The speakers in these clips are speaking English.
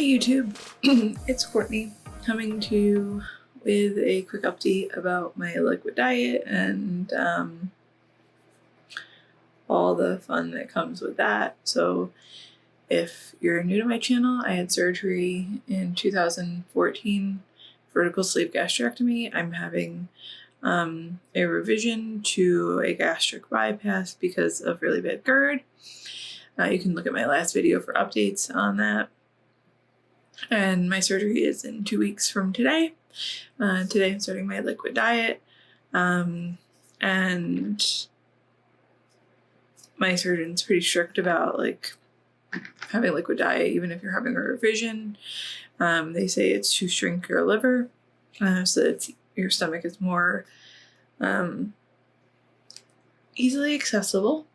YouTube, it's Courtney coming to you with a quick update about my liquid diet and all the fun that comes with that. So if you're new to my channel, I had surgery in 2014, vertical sleeve gastrectomy. I'm having a revision to a gastric bypass because of really bad GERD. You can look at my last video for updates on that. And my surgery is in 2 weeks from today. Today I'm starting my liquid diet. And my surgeon's pretty strict about having a liquid diet, even if you're having a revision. They say it's to shrink your liver, so that your stomach is more easily accessible.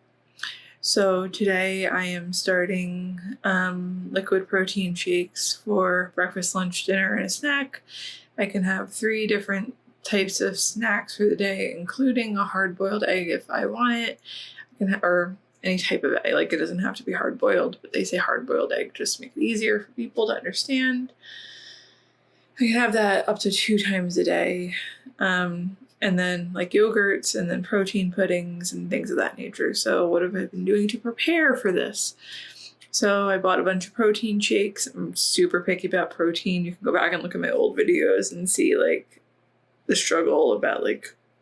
So today I am starting liquid protein shakes for breakfast, lunch, dinner, and a snack. I can have 3 different types of snacks for the day, including a hard-boiled egg if I want it. Or any type of egg. It doesn't have to be hard-boiled, but they say hard-boiled egg just to make it easier for people to understand. I can have that up to 2 times a day. And then yogurts and then protein puddings and things of that nature. So what have I been doing to prepare for this? So I bought a bunch of protein shakes. I'm super picky about protein. You can go back and look at my old videos and see the struggle about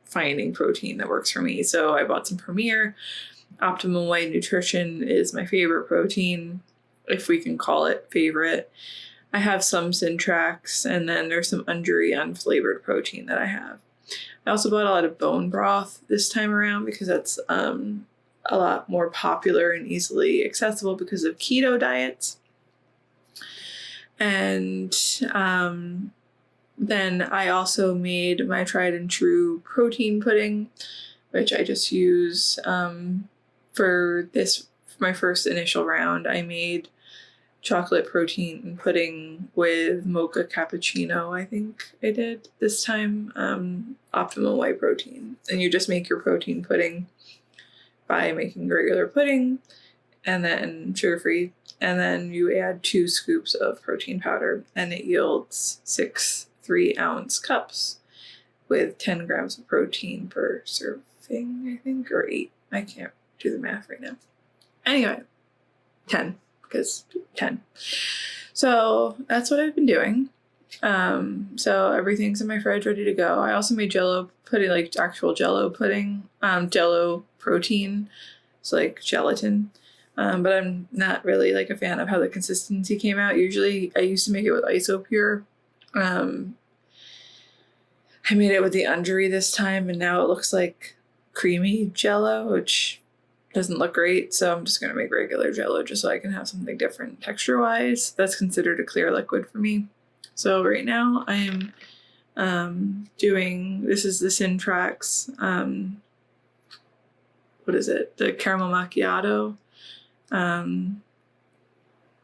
finding protein that works for me. So I bought some Premier. Optimum White Nutrition is my favorite protein, if we can call it favorite. I have some Syntrax, and then there's some Undri unflavored protein that I have. I also bought a lot of bone broth this time around because that's a lot more popular and easily accessible because of keto diets. And then I also made my tried and true protein pudding, which I just use for my first initial round. I made chocolate protein pudding with mocha cappuccino, I think I did this time. Optimal White protein. And you just make your protein pudding by making regular pudding and then sugar-free, and then you add 2 scoops of protein powder, and it yields 6 3-ounce cups with 10 grams of protein per serving, I think, or 8. I can't do the math right now. Anyway, 10. Because 10. So that's what I've been doing. So everything's in my fridge ready to go. I also made Jello pudding, actual Jello pudding, Jello protein, so gelatin. But I'm not really a fan of how the consistency came out. Usually I used to make it with Isopure. I made it with the Undri this time, and now it looks like creamy Jello, which doesn't look great, so I'm just going to make regular Jello just so I can have something different texture-wise. That's considered a clear liquid for me. So right now I am doing, this is the Syntrax, what is it? The caramel macchiato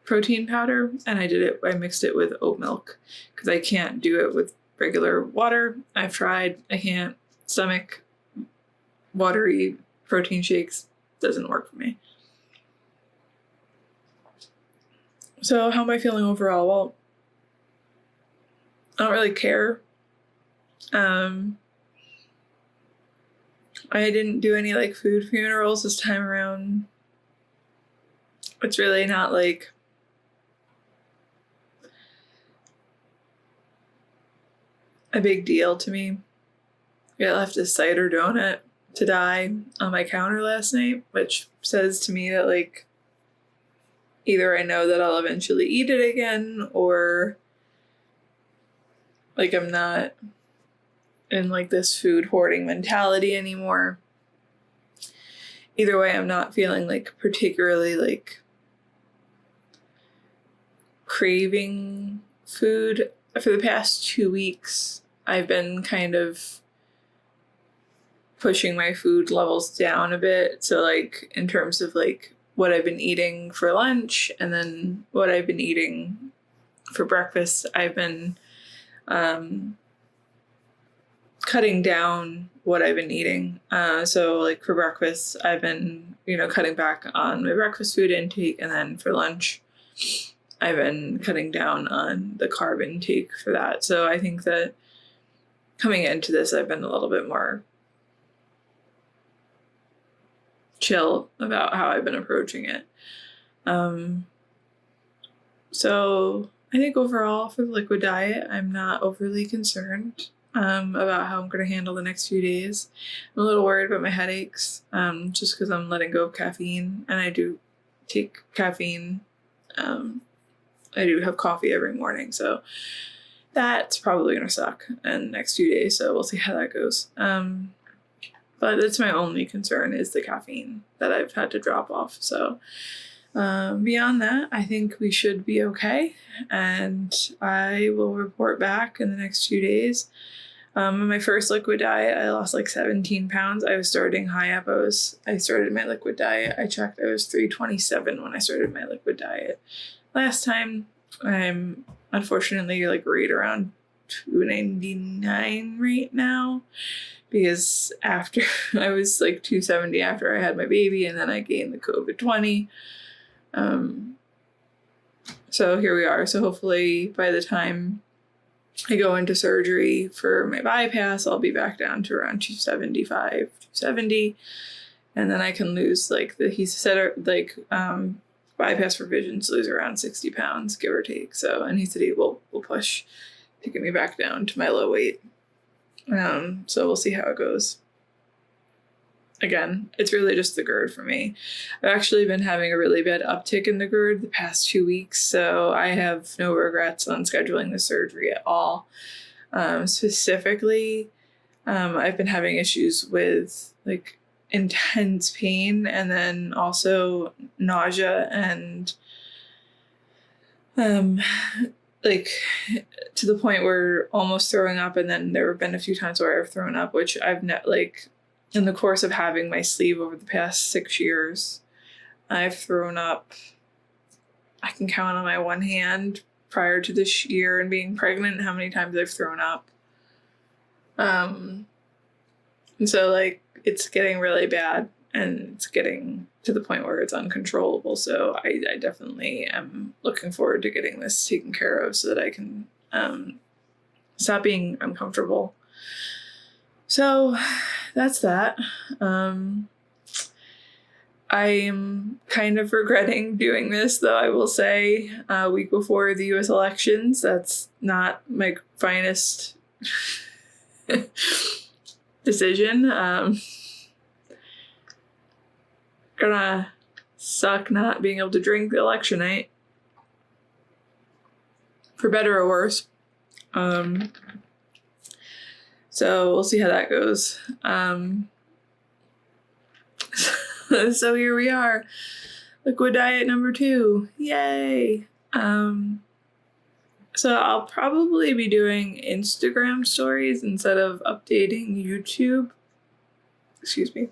protein powder, and I mixed it with oat milk because I can't do it with regular water. I've tried, I can't. Stomach, watery protein shakes doesn't work for me. So how am I feeling overall? Well, I don't really care. I didn't do any food funerals this time around. It's really not a big deal to me. I left a cider donut to die on my counter last night, which says to me that either I know that I'll eventually eat it again, or I'm not in this food hoarding mentality anymore. Either way, I'm not feeling particularly craving food. For the past 2 weeks, I've been kind of pushing my food levels down a bit. So in terms of what I've been eating for lunch and then what I've been eating for breakfast, I've been cutting down what I've been eating. So for breakfast, I've been, cutting back on my breakfast food intake, and then for lunch, I've been cutting down on the carb intake for that. So I think that coming into this, I've been a little bit more chill about how I've been approaching it. So I think overall for the liquid diet, I'm not overly concerned about how I'm going to handle the next few days. I'm a little worried about my headaches, just because I'm letting go of caffeine, and I do take caffeine. I do have coffee every morning, so that's probably going to suck in the next few days, so we'll see how that goes. But that's my only concern is the caffeine that I've had to drop off. So beyond that, I think we should be okay, and I will report back in the next few days. In my first liquid diet, I lost like 17 pounds. I was starting high up. I started my liquid diet. I checked, I was 327 when I started my liquid diet. Last time, I'm unfortunately like right around 299 right now, because after I was like 270 after I had my baby, and then I gained the COVID-20. So here we are. So hopefully by the time I go into surgery for my bypass, I'll be back down to around 275, 270. And then I can lose he said bypass revisions lose around 60 pounds, give or take. So, and he said he will push to get me back down to my low weight. So we'll see how it goes. Again, it's really just the GERD for me. I've actually been having a really bad uptick in the GERD the past 2 weeks, so I have no regrets on scheduling the surgery at all. Specifically, I've been having issues with like intense pain, and then also nausea, and like to the point where almost throwing up. And then there have been a few times where I've thrown up, which I've in the course of having my sleeve over the past 6 years, I've thrown up, I can count on my one hand prior to this year and being pregnant how many times I've thrown up. And so like it's getting really bad, and it's getting to the point where it's uncontrollable. So I definitely am looking forward to getting this taken care of so that I can stop being uncomfortable. So that's that. I am kind of regretting doing this, though, I will say, a week before the US elections. That's not my finest decision. Gonna suck not being able to drink the election night, for better or worse. So we'll see how that goes. So here we are, liquid diet number 2. Yay! So I'll probably be doing Instagram stories instead of updating YouTube. Excuse me.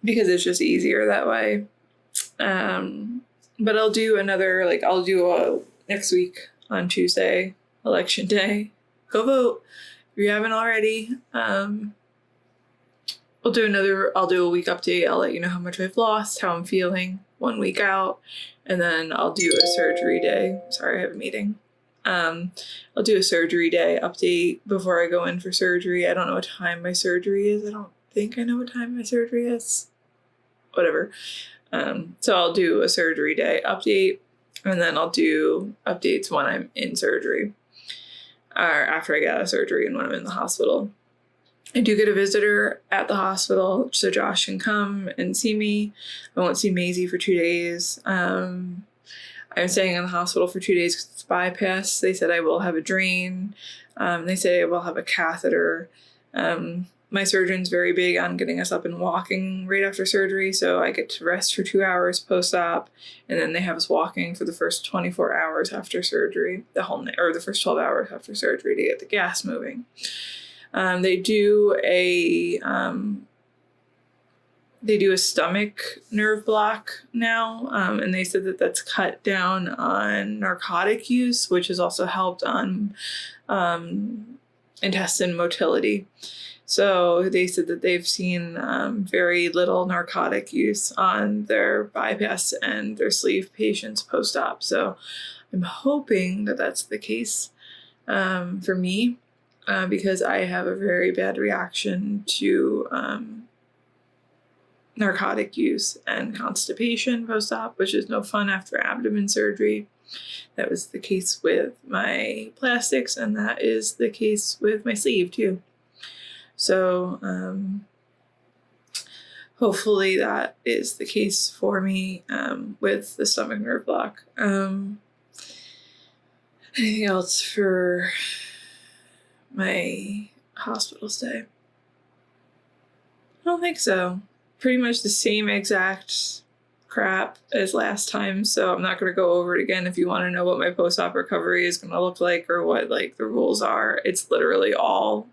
Because it's just easier that way. But I'll do next week on Tuesday, election day. Go vote if you haven't already. I'll do a week update. I'll let you know how much I've lost, how I'm feeling 1 week out, and then I'll do a surgery day. Sorry, I have a meeting. I'll do a surgery day update before I go in for surgery. I don't know what time my surgery is. I don't think I know what time my surgery is. Whatever. So I'll do a surgery day update, and then I'll do updates when I'm in surgery, or after I get out of surgery and when I'm in the hospital. I do get a visitor at the hospital, so Josh can come and see me. I won't see Maisie for 2 days. I'm staying in the hospital for 2 days because it's bypass. They said I will have a drain. They say I will have a catheter. My surgeon's very big on getting us up and walking right after surgery, so I get to rest for 2 hours post-op, and then they have us walking for the first 24 hours after surgery, the first 12 hours after surgery to get the gas moving. They do a stomach nerve block now, and they said that that's cut down on narcotic use, which has also helped on intestine motility. So they said that they've seen very little narcotic use on their bypass and their sleeve patients post-op. So I'm hoping that that's the case for me because I have a very bad reaction to narcotic use and constipation post-op, which is no fun after abdomen surgery. That was the case with my plastics, and that is the case with my sleeve too. So hopefully that is the case for me with the stomach nerve block. Anything else for my hospital stay? I don't think so. Pretty much the same exact crap as last time, so I'm not going to go over it again. If you want to know what my post-op recovery is going to look like or what like the rules are, it's literally all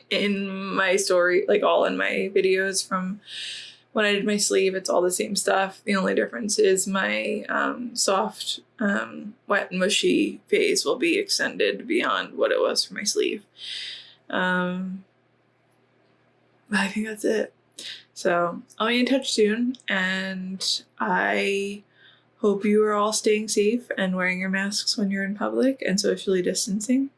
in my story, like all in my videos from when I did my sleeve. It's all the same stuff. The only difference is my soft, wet, and mushy phase will be extended beyond what it was for my sleeve. I think that's it. So I'll be in touch soon, and I hope you are all staying safe and wearing your masks when you're in public and socially distancing.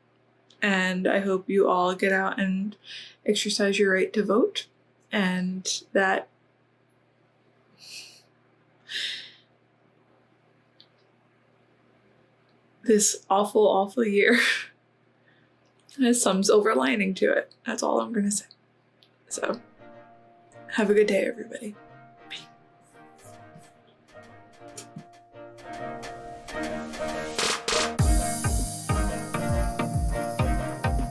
And I hope you all get out and exercise your right to vote, and that this awful, awful year has some silver lining to it. That's all I'm going to say. So have a good day, everybody.